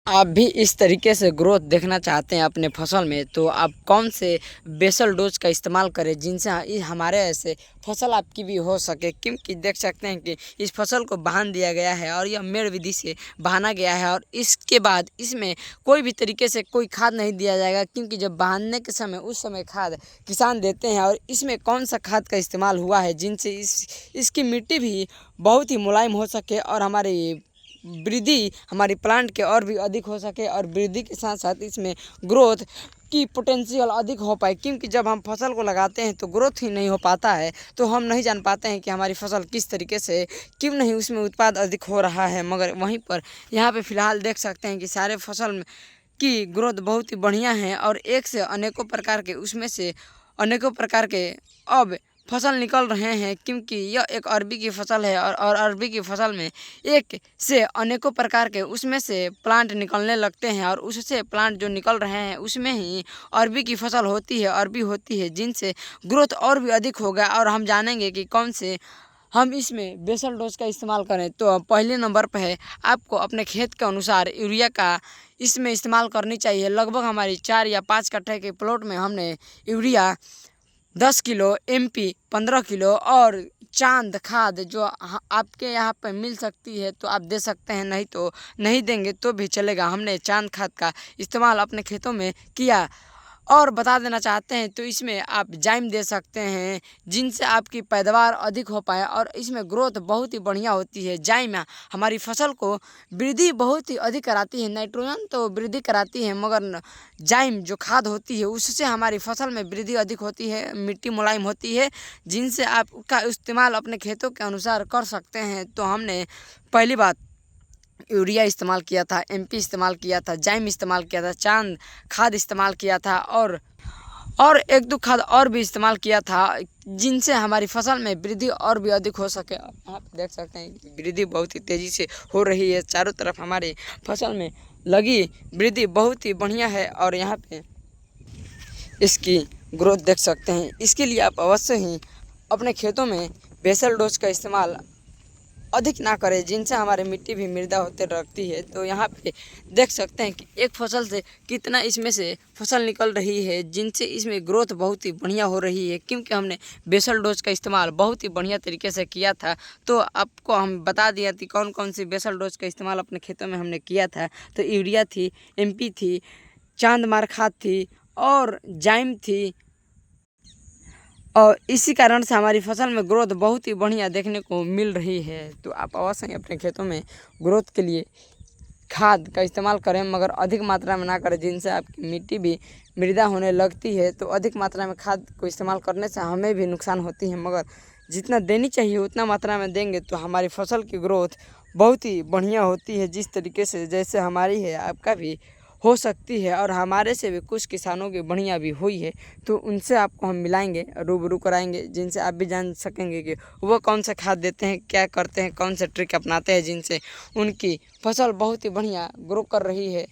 आप भी इस तरीके से ग्रोथ देखना चाहते हैं अपने फसल में, तो आप कौन से बेसल डोज का इस्तेमाल करें जिनसे हमारे ऐसे फसल आपकी भी हो सके। क्योंकि देख सकते हैं कि इस फसल को बांध दिया गया है और यह मेड़ विधि से बांधा गया है और इसके बाद इसमें कोई भी तरीके से कोई खाद नहीं दिया जाएगा। क्योंकि जब बांधने के समय उस समय खाद किसान देते हैं और इसमें कौन सा खाद का इस्तेमाल हुआ है जिनसे इसकी मिट्टी भी बहुत ही मुलायम हो सके और हमारी वृद्धि हमारी प्लांट के और भी अधिक हो सके और वृद्धि के साथ साथ इसमें ग्रोथ की पोटेंशियल अधिक हो पाए। क्योंकि जब हम फसल को लगाते हैं तो ग्रोथ ही नहीं हो पाता है, तो हम नहीं जान पाते हैं कि हमारी फसल किस तरीके से क्यों नहीं उसमें उत्पाद अधिक हो रहा है। मगर वहीं पर यहाँ पे फ़िलहाल देख सकते हैं कि सारे फसल में की ग्रोथ बहुत ही बढ़िया है और एक से अनेकों प्रकार के उसमें से अनेकों प्रकार के अब फसल निकल रहे हैं। क्योंकि यह एक अरबी की फसल है और अरबी की फसल में एक से अनेकों प्रकार के उसमें से प्लांट निकलने लगते हैं और उससे प्लांट जो निकल रहे हैं उसमें ही अरबी की फसल होती है, अरबी होती है, जिनसे ग्रोथ और भी अधिक होगा। और हम जानेंगे कि कौन से हम इसमें बेसल डोज का इस्तेमाल करें। तो पहले नंबर पर है आपको अपने खेत के अनुसार यूरिया का इसमें इस्तेमाल करनी चाहिए। लगभग हमारी 4 या 5 कट्ठे के प्लॉट में हमने यूरिया 10 किलो, MP 15 किलो और चांद खाद जो आपके यहाँ पर मिल सकती है तो आप दे सकते हैं, नहीं तो नहीं देंगे तो भी चलेगा। हमने चांद खाद का इस्तेमाल अपने खेतों में किया। और बता देना चाहते हैं तो इसमें आप जाइम दे सकते हैं जिनसे आपकी पैदावार अधिक हो पाए और इसमें ग्रोथ बहुत ही बढ़िया होती है। जाइम हमारी फसल को वृद्धि बहुत ही अधिक कराती है। नाइट्रोजन तो वृद्धि कराती है मगर जाइम जो खाद होती है उससे हमारी फसल में वृद्धि अधिक होती है, मिट्टी मुलायम होती है, जिनसे आप उसका इस्तेमाल अपने खेतों के अनुसार कर सकते हैं। तो हमने पहली बात यूरिया इस्तेमाल किया था, MP इस्तेमाल किया था, जाइम इस्तेमाल किया था, चांद खाद इस्तेमाल किया था और एक दो खाद और भी इस्तेमाल किया था जिनसे हमारी फसल में वृद्धि और भी अधिक हो सके। आप देख सकते हैं कि वृद्धि बहुत ही तेज़ी से हो रही है, चारों तरफ हमारी फसल में लगी वृद्धि बहुत ही बढ़िया है और यहाँ पे इसकी ग्रोथ देख सकते हैं। इसके लिए आप अवश्य ही अपने खेतों में बेसल डोज का इस्तेमाल अधिक ना करें जिनसे हमारी मिट्टी भी मृदा होते रखती है। तो यहाँ पे देख सकते हैं कि एक फसल से कितना इसमें से फसल निकल रही है जिनसे इसमें ग्रोथ बहुत ही बढ़िया हो रही है। क्योंकि हमने बेसल डोज का इस्तेमाल बहुत ही बढ़िया तरीके से किया था। तो आपको हम बता दिया थी कौन कौन सी बेसल डोज का इस्तेमाल अपने खेतों में हमने किया था। तो यूरिया थी, MP थी, चांद मार खाद थी और जाइम थी और इसी कारण से हमारी फसल में ग्रोथ बहुत ही बढ़िया देखने को मिल रही है। तो आप अवश्य ही अपने खेतों में ग्रोथ के लिए खाद का इस्तेमाल करें मगर अधिक मात्रा में ना करें जिनसे आपकी मिट्टी भी मृदा होने लगती है। तो अधिक मात्रा में खाद को इस्तेमाल करने से हमें भी नुकसान होती है, मगर जितना देनी चाहिए उतना मात्रा में देंगे तो हमारी फसल की ग्रोथ बहुत ही बढ़िया होती है। जिस तरीके से जैसे हमारी है आपका भी हो सकती है और हमारे से भी कुछ किसानों की बढ़िया भी हुई है। तो उनसे आपको हम मिलाएंगे, रूबरू कराएंगे, जिनसे आप भी जान सकेंगे कि वो कौन सा खाद देते हैं, क्या करते हैं, कौन सा ट्रिक अपनाते हैं जिनसे उनकी फसल बहुत ही बढ़िया ग्रो कर रही है।